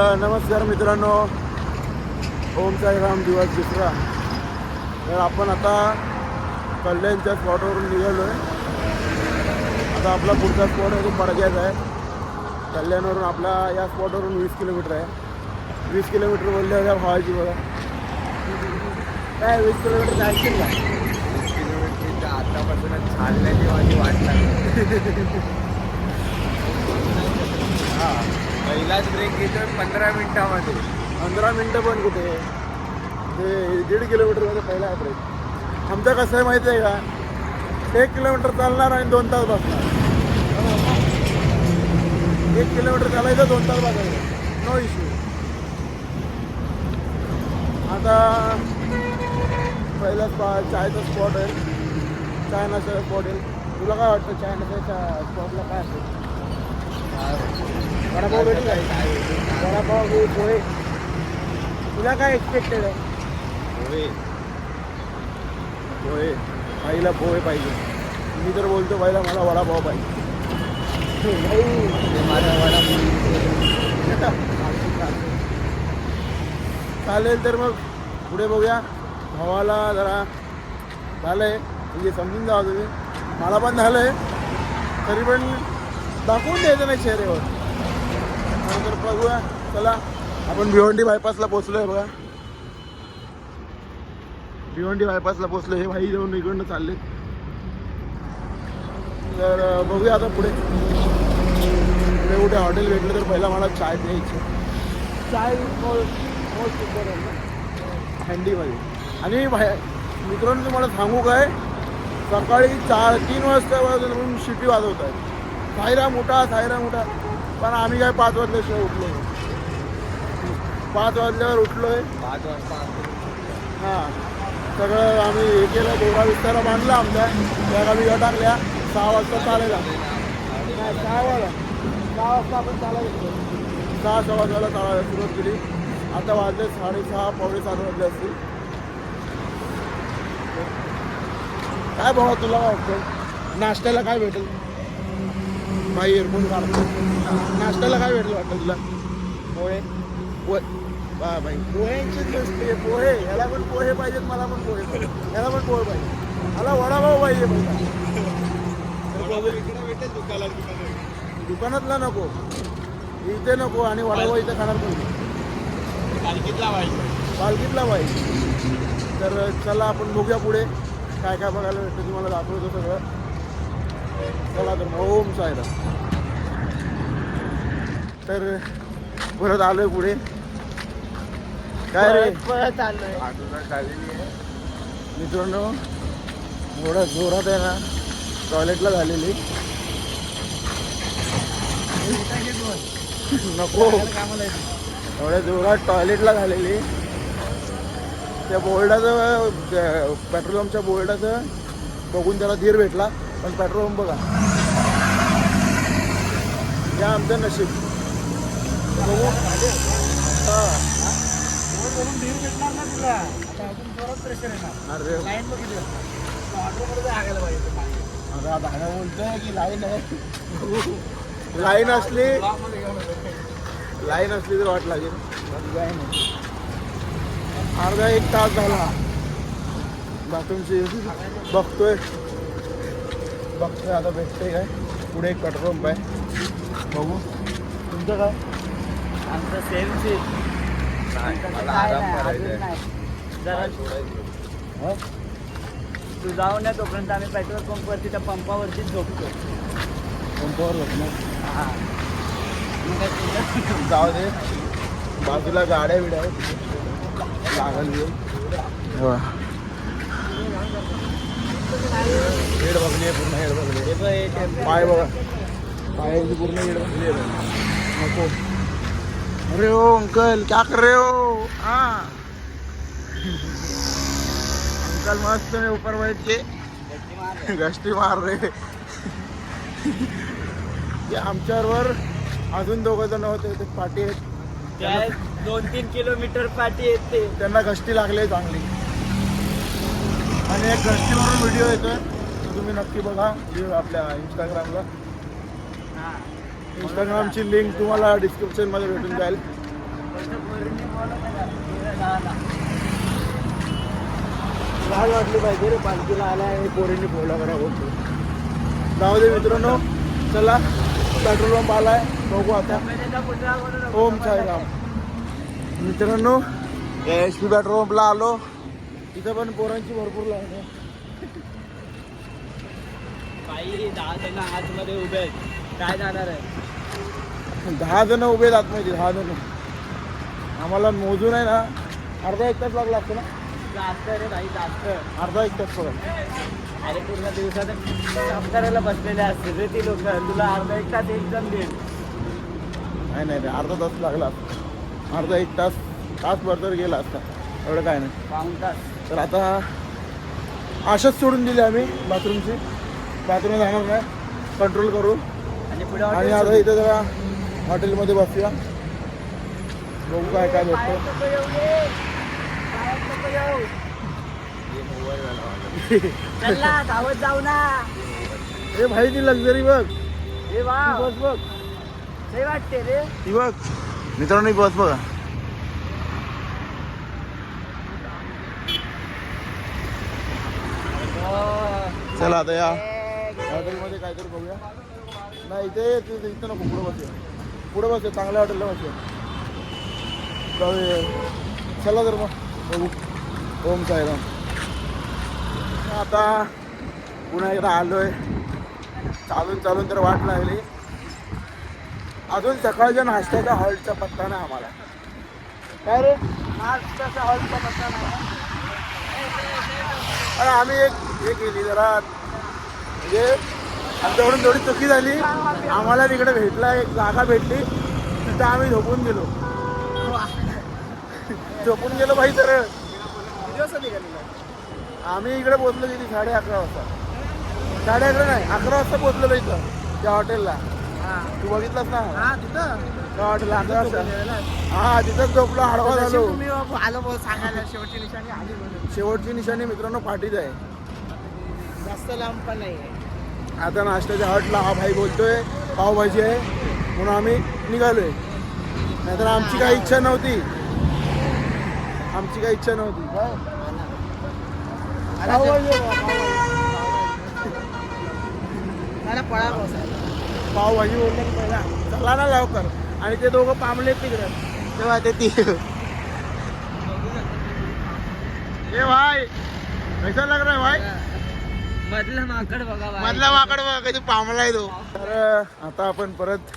नमस्कार मित्रांनो, ओम साईराम दिवस दुसरा. तर आपण आता कल्याणच्या स्पॉटवरून निघालो आहे. आता आपला पुढचा स्पॉट आहे तो पडग्याचा आहे. कल्याणवरून आपला या स्पॉटवरून 20 किलोमीटर आहे. 20 किलोमीटर बोलल्यावर व्हायची बघा काय 20 किलोमीटर जायचं का? 20 किलोमीटरची आतापासूनच चालण्याची माझी वाट लागली. हां, पहिलाच ब्रेक घेतोय 15 मिनिटामध्ये. 15 मिनटं पण कुठे, ते 1.5 किलोमीटरमध्ये पहिला आहे ब्रेक. आमचं कसं आहे माहिती आहे का, 1 किलोमीटर चालणार आणि 2 तास बसणार. 1 किलोमीटर चालायचं, 2 तास बसायचं, नो इश्यू. आता पहिला चायचा स्पॉट आहे, चाय नाश्त्याचा स्पॉट आहे. तुला काय वाटतं चाय नाश्त्याच्या स्पॉटला काय असेल? वडापाव भेटेल काय? वडापाव पोहे, तुला काय एक्सपेक्टेड आहे? होय, पोहे, आईला पोहे पाहिजे. मी तर बोलतो पहिला मला वडापाव पाहिजे. माझा वडापाव चालेल, तर मग पुढे बघूया. भावाला जरा झालं आहे म्हणजे समजून जावा तुम्ही, मला पण झालं आहे, तरी पण दाखवून द्यायचं नाही चेहऱ्यावर. तर बघूया, चला. आपण भिवंडी बायपासला पोचलो आहे बघा. भिवंडी बायपासला पोचलो. हे भाई जाऊन इकडनं चालले. तर बघूया आता पुढे कुठे हॉटेल भेटलं तर पहिला मला चाय प्यायची. चाय मोस्ट इम्पॉर्टंट थंडीमध्ये. आणि मित्रांनो तुम्हाला सांगू काय, सकाळी 3 वाजता म्हणून शिटी वाजवत आहे, सायराम उठा, सायराम उठा. पण आम्ही काय 5 वाजल्याशिवाय उठलो. 5 वाजल्यावर उठलो आहे. 5 वाजता. हां, सगळं आम्ही हे केलं, दोरा विस्तारा बांधला आमच्या, त्या गावी टाकल्या. 6 वाजता चालायला, 6 वाजता आपण चालायला गेलो. 6 सव्वा 6ला चालायला सुरुवात केली. आता वाजले 6:30 पावणे 7 वाजले असतील. काय भावा तुला काय वाटतं, नाश्त्याला काय भेटेल? भाई एअरपोर्ट काढतो. नाश्त्याला काय भेटेल वाटतं तुला? पोहे. वा भाई, पोहेंचीच गोष्टी. पोहे, याला पण पोहे पाहिजेत, मला पण पोहे पाहिजे, याला पण पोहे पाहिजे, मला वडापाव पाहिजे. पहिला दुकानातला नको, इथे नको. आणि वडापाव इथे खाणार पण पालखीतला पाहिजे. तर चला आपण बघूया पुढे काय काय बघायला भेटतं, तुम्हाला दाखवतो सगळं. चला तर ओम साईराम. तर परत आलोय पुढे. काय रे परत आलोय. आठवड्यात झालेली आहे मित्रांनो, थोडा जोरात आहे ना, टॉयलेटला झालेली. नको, एवढ्या जोरात टॉयलेटला झालेली. त्या बोर्डाचं, पेट्रोल पंपच्या बोर्डाचं बघून त्याला धीर भेटला, पण पेट्रोल पंप बघा, हे आमचं नशीब. बघू. हां, धीर भेटणार ना तुला. आता अजून जोरात प्रेशर येणार. अरे लाईन बघितलं, ऑटोमध्ये जागायला पाहिजे. आता दादा बोलतोय की लाईन आहे. लाईन असली तर वाट लागेल. काय नाही, अर्धा 1 तास झाला बाथरूमची बघतोय. आता भेटतंय काय. पुढे एक पेट्रोल पंप आहे, बघू. तुमचं काय? आमचं सेम मला आराम करायचा. जरा हां, तू जाऊन या, तोपर्यंत आम्ही पेट्रोल पंपवरती त्या पंपावरतीच झोपतो. पंपावर बसणार. हां, जाऊ दे, बाजूला गाड्या बिड्या आहेत, लागल घेऊन. हेड बघली आहे, पूर्ण हेड बघली आहे. पाय बघा, पायाची पूर्ण हेड बघली आहे. नको. अरे ओ अंकल, क्या कर रहे हो? हाँ अंकल मस्त में ऊपर बैठ के गश्ती मार रहे. ते आमच्याबरोबर अजून 2 जण होते, ते पाठी आहेत. 2-3 किलोमीटर पाठी येते, त्यांना गश्ती लागली चांगली. आणि एक गश्तीवरून व्हिडिओ येतोय, तो तुम्ही नक्की बघा आपल्या इंस्टाग्रामला. इंस्टाग्रामची लिंक तुम्हाला डिस्क्रिप्शनमध्ये भेटून जाईल. लाज वाटली पाहिजे रे, पालखीला आलाय पोरींनी फोला करा बोलतो. जाऊ दे मित्रांनो, चला पेट्रोल पंप आलाय, बघू आता. ओम साईराम. मित्रांनो HP पेट्रोल पंपला आलो. इथं पण पोरांची भरपूर लाईन आहे. काही 10 जण आतमध्ये उभे आहेत, काय जाणार आहे? 10 जण उभे आहेत आतमध्ये, 10 जण. आम्हाला मोजून आहे ना अर्धा एक तास लागला असतो ना. जास्त रे भाई, जास्त. अर्धा एक तास पडा. अरे पूर्ण दिवसात काम करायला बसलेले असते रे ती लोक. तुला अर्धा एक तास एक जण देईल. नाही नाही नाही, अर्धा तास लागला असता. अर्धा एक तासभर तर गेला असता, एवढं काय नाही. पाऊण तास. तर आता आशाच सोडून दिली आम्ही बाथरूमची. बाथरूम जाणार नाही, कंट्रोल करू. आणि पुढे आणि आता इथे जरा हॉटेलमध्ये बसूया, बघू काय काय भेटतं. चला धावत जाऊ ना. ए भाई ती लक्झरी बघ, हे वा, ती बस बघ, ते वाटते रे. ती बघ मित्रांनो, ही बस बघा. चला आता या हॉटेलमध्ये काहीतरी बघूया. नाही इथे इथं नको, पुढं बसूया. पुढं बसूया, चांगल्या हॉटेलला बसूया. जाऊया. चला तर मग बघू. ओम साईराम. आता पुन्हा एकदा आलोय. चालून चालून तर वाट लागली. अजून सकाळच्या नाश्त्याचा हॉल्टचा पत्ता नाही आम्हाला. काय रे, नाश्त्याचा हॉल्टचा पत्ता नाही. अरे आम्ही हे केली जरा, म्हणजे आमच्याकडून थोडी चुकी झाली. आम्हाला तिकडे भेटला, एक जागा भेटली, तिथं आम्ही झोपून गेलो. झोपून गेलो भाई. तर आम्ही इकडे पोचलो किती, 11:30 वाजता. 11:30 नाही, 11 वाजता पोचलो इथं त्या हॉटेलला. तू बघितलंस ना त्या हॉटेलला 11 वाजता. हा तिथंच झोपलो, आडवा झालो. आलो सांगायला शेवटची निशाणी आली म्हणून. शेवटची निशाणी मित्रांनो पाठीच आहे, जास्त लांब पण नाही. आता नाश्त्याच्या हॉटेलला हा भाई बोलतोय पावभाजी आहे म्हणून आम्ही निघालोय. नाहीतर आमची काही इच्छा नव्हती, आमची काही इच्छा नव्हती. पावभाजी बोलले पहिला, चला ना लवकर. आणि ते दोघं पामले तिकडे, तेव्हा ते ए भाई कैसा लग रहा है भाई? मधला माकड बघा भाई. मधला माकड बघा, कधी पामलाय तो. तर आता आपण परत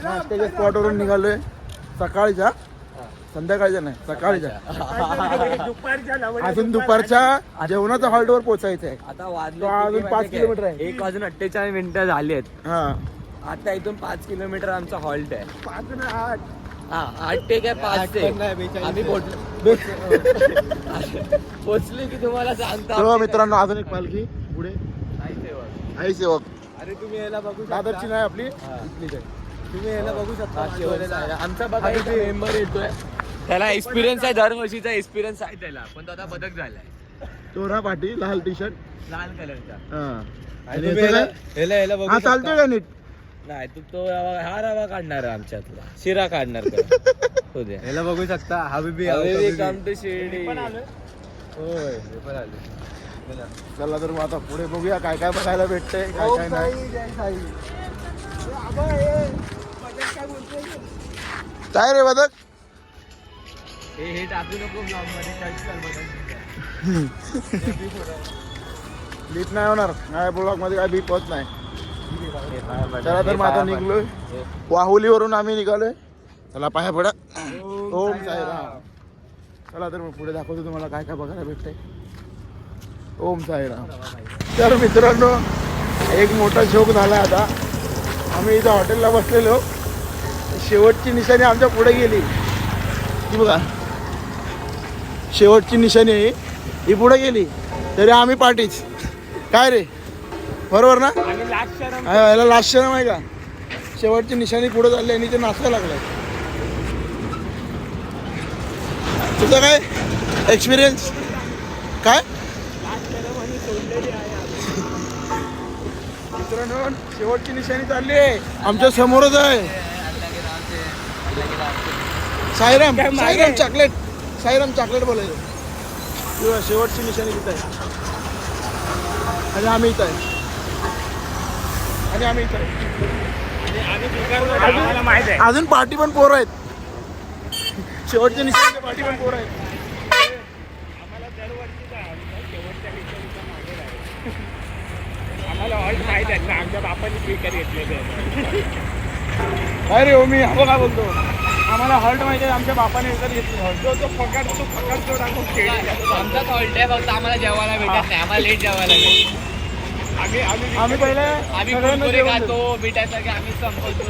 नाश्त्याच्या स्पॉटवरून निघालोय. सकाळच्या, संध्याकाळच्या नाही, सकाळच्या. अजून दुपारच्या जेवणाच्या हॉल्टवर पोहोचायचं आहे. आता तो वाजले अजून 5 किलोमीटर आहे. 1:48 झाली आहेत. हा, आता इथून 5 किलोमीटर आमचा हॉल्ट आहे. 5 नाही 8. हा 8 ते काय 5 ते आम्ही पोचले की तुम्हाला सांगता. तेव्हा मित्रांनो अजून एक पालखी पुढे, आई सेवक. अरे तुम्ही याला बघू दादरची नाही आपली, इथलीच आहे. तुम्ही याला बघू शकता. आमचा बघा इथे मेंबर येतोय, त्याला एक्सपिरियन्स आहे, दरवर्षीचा एक्सपिरियन्स आहे त्याला, पण तो आता बदक झालाय. तो ना पाठी लाल टी शर्ट, लाल कलरचा. हा. आणि आणि याचं काय? हा चालतोय का नीट? नाही तू तो हा रवा काढणार आहे आमच्यातला, शिरा काढणार हो द्या. याला बघू शकता. हबीबी काम टू शिर्डी. होय पण आले. चला तर मग आता पुढे बघूया काय काय बघायला भेटतंय, काय काय नाही. काय रे बदक? हे टाकू नको ब्लॉग मध्ये. बीप नाही होणार, काय ब्लॉग मध्ये काय बीप होत नाही. चला तर मग आता निघलोय, वाहुलीवरून आम्ही निघालोय. चला पाया पडा. ओम साईराम. चला तर मग पुढे दाखवतो तुम्हाला काय काय बघायला भेटतंय. ओम साईराम. तर मित्रांनो एक मोठा शोक झाला. आता आम्ही इथं हॉटेलला बसलेलो, शेवटची निशाणी आमच्या पुढे गेली. ती बघा, शेवटची निशाणी ही पुढे गेली, तरी आम्ही पाठीच. काय रे, बरोबर ना? याला लास्ट शरम आहे का? शेवटची निशाणी पुढे चालली आणि ते नाचायला लागलाय. तुझा काय एक्सपिरियन्स काय? मित्रांनो शेवटची निशाणी चालली आहे, आमच्या समोरच आहे. साईराम साईराम चॉकलेट साईराम चॉकलेट बोलायचं किंवा शेवटची निशाणी इथं आहे आणि आम्ही इथं आहे आणि आम्ही इथं आहे अजून पार्टी पण पोरं आहेत शेवटच्या निशाणीच्या पार्टी पण पोरं आहेत आमच्या बापाने स्पीकर घेतले काय रे हो मी हवं काय बोलतो आम्हाला हॉल्ट माहिती आहे आमच्या बापाने विकत घेतली जो तो फकाट तो टाकून आमचाच हॉल्ट आहे फक्त आम्हाला जेवायला भेटत नाही आम्हाला लेट जेवायला भेटत आम्ही पहिले आम्ही कुरकुरे खातो मिठासाठी आम्ही संपवतो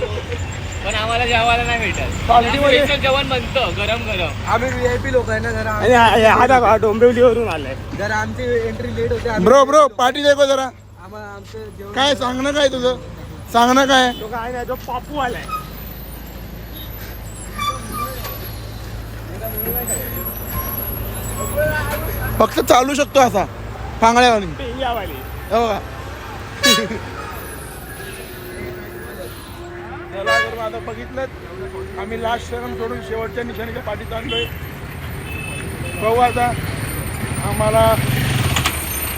पण आम्हाला जेवायला नाही भेटत पार्टीमध्ये स्पेशल जेवण बनतं गरम गरम आम्ही VIP लोक आहे ना जरा हा डोंबिवलीवरून आलाय जरा आमची एंट्री लेट होते ब्रो पार्टी देखो जरा आम्हाला आमचं जेवण काय सांगणं काय तुझं सांगणं काय तो काय नाही तो पापू आलाय फक्त चालू शकतो असा पांगळ्यावानी हो का चला तर आता बघितलं आम्ही लास्ट शरण सोडून शेवटच्या निशाणीच्या पाठीत आणलोय बघू आता आम्हाला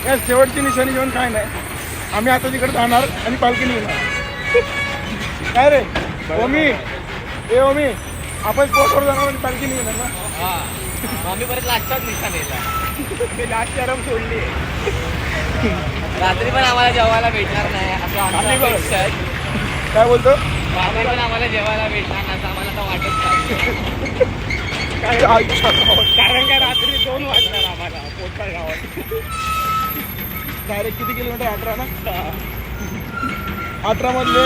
या शेवटची निशाणी घेऊन काय नाही आम्ही आता तिकडे जाणार आणि पालखी निघणार काय रे ओमी ए ओमी आपण स्पॉटवर जाणार आणि पालखी निघणार ना आम्ही परत लास्टचाच निशाण येला लास्ट आराम सोडली रात्री पण आम्हाला जेवायला भेटणार नाही असं आमची अपेक्षा आहे काय बोलतो रात्री पण आम्हाला जेवायला भेटणार नाही असं आम्हाला तर वाटत नाही कारण काय रात्री 2 वाजणार आम्हाला पोटकाळ गावात डायरेक्ट किती किलोमीटर 18 ना 18 मधले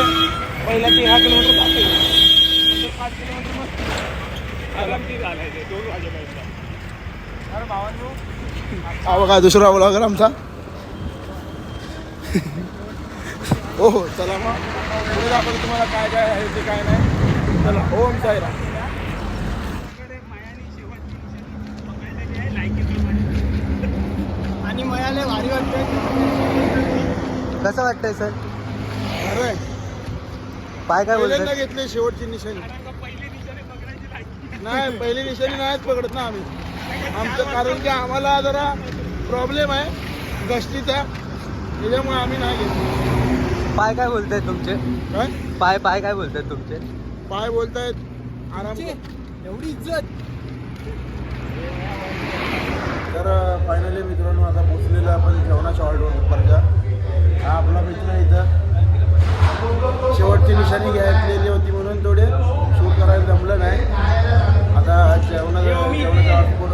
पहिला 13 किलोमीटर जाते 5 किलोमीटर मग आरामची झालायचे 2 वाजेपर्यंत अरे भावांनो हा बघा दुसरा ब्लॉगर आमचा हो हो चला मग पुढे दाखवतो तुम्हाला काय काय आहे ते काय नाही चला ओम साईराम आणि मयाला भारी वाटतंय कसं वाटतंय सर अरे पाय काय पहिल्यांदा बोलतोय घेतली शेवटची निशाणी नाही पहिली निशाणी नाहीच पकडत ना आम्ही आमचं कारण की आम्हाला जरा प्रॉब्लेम आहे गस्तीचा त्याच्यामुळे आम्ही नाही घेतो पाय काय बोलतायत तुमचे काय पाय काय बोलतायत तुमचे पाय बोलतायत आराम कर. एवढी इज्जत तर फायनली मित्रांनो आता पोचलेलं आपण जेवणाच्या ऑर्डर दुपारच्या हा आपला मित्र इथं शेवटची निशाणी घेतलेली होती म्हणून थोडे शूट करायला जमलं नाही आता जेवणाच्या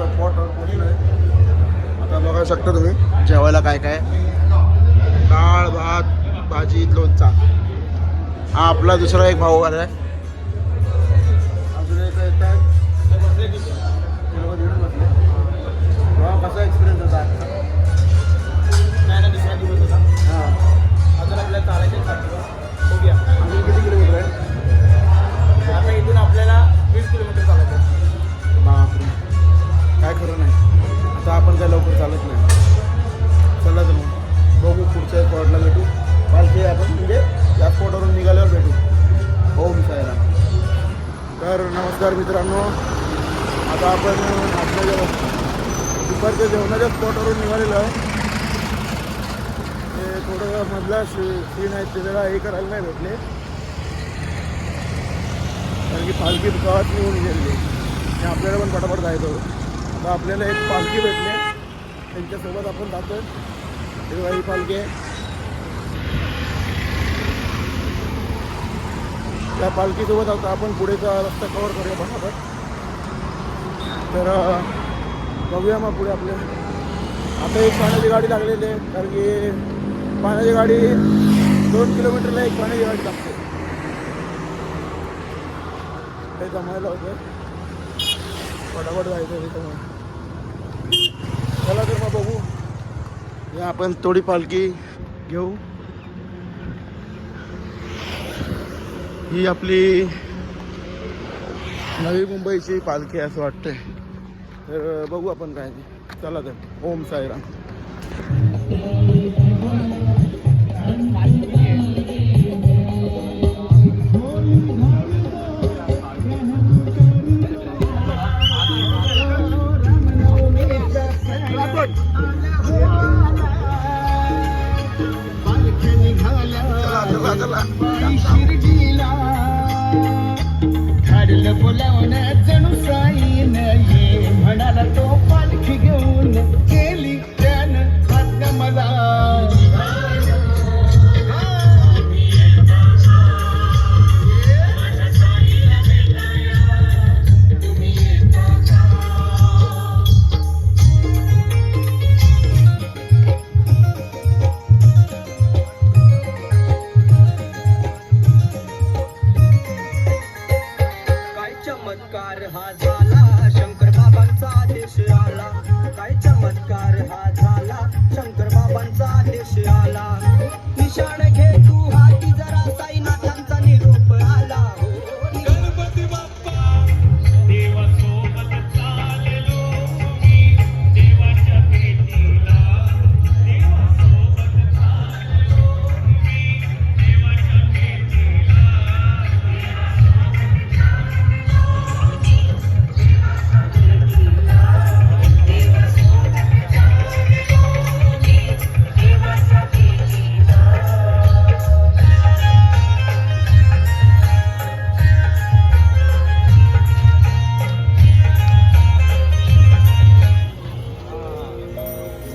स्पॉटवर पोचलो आहे आता बघा शकता तुम्ही जेवायला काय काय डाळ भात भाजी लोणचा हा आपला दुसरा एक भाऊ आला आहे अजून एक येत आहे कसा एक्सपिरियन्स होता नाही दुसरा दिवस होता हां अजून आपल्याला चालायचे बघूया अजून किती किलोमीटर आहे आता इथून आपल्याला 20 किलोमीटर चालायचं बापरे काय खरं नाही आता आपण काय लवकर चालत नाही चला तर मग बघू पुढच्या स्पॉटला भेटू पालखी आपण म्हणजे या स्पॉटवरून निघाल्यावर भेटू ओम साईराम तर नमस्कार मित्रांनो आता आपण आपल्या दुपारच्या जेवणाच्या स्पॉटवरून निघालेलो आहे ते थोडं मधला सीन आहेत ते जरा हे करायला नाही भेटले कारण की पालखी गावात निघून गेलेली आणि आपल्याला पण पटापट जायचं होतं आता आपल्याला एक पालखी भेटले त्यांच्यासोबत आपण जातो तेव्हा ही पालखी आहे त्या पालखीसोबत आता आपण पुढेचा रस्ता कव्हर करूया पटापट तर बघूया मग पुढे आपले आता एक पाण्याची गाडी लागलेली आहे कारण की पाण्याची गाडी 2 किलोमीटरला एक पाण्याची गाडी लागते ते जमायला होतं फटाफट जायचं त्याच्यामुळे चला तर मग बघू या आपण थोडी पालखी घेऊ ही आपली नवी मुंबईची पालखी असं वाटतंय तर बघू आपण काय ते चला तर ओम साईराम आला, शंकर बाबांचा आदेश आला, काय चमत्कार हा झाला, शंकर बाबांचा आदेश आला. निशाण घे तू हाती जरा, साईनाथांचा निरोप आला हो. गणपती बाप्पा देवासोबत चाललो मी, देवाच्या भेटीला देवासोबत चाललो मी, देवाच्या भेटीला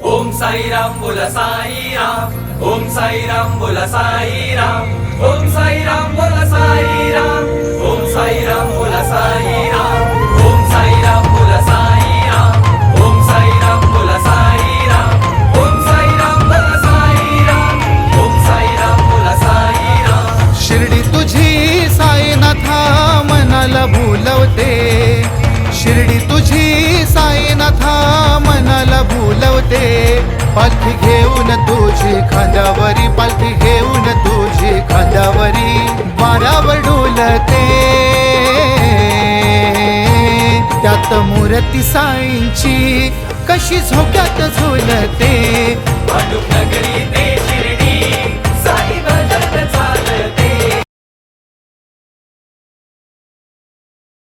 ओम साईराम बोला साईराम, ओम साईराम बोला साईराम, ओम साईराम बोला साईराम, ओम साईराम बोला साईराम, ओम साईराम बोला साईराम, ओम साईराम बोला साईराम, ओम साईराम बोला साईराम, ओम साईराम बोला साईराम. शिर्डी तुझी साईनाथा मनाला भुलवते, शिर्डी तुझी साईनाथा मनाला भुलवते. पालखी घेऊन तुझी खांद्यावरी, पालखी घेऊन तुझी खांद्यावरी वाऱ्यावर डोलते. त्यात मूर्ती साईंची कशी झोक्यात झुलते. भांडूप नगरी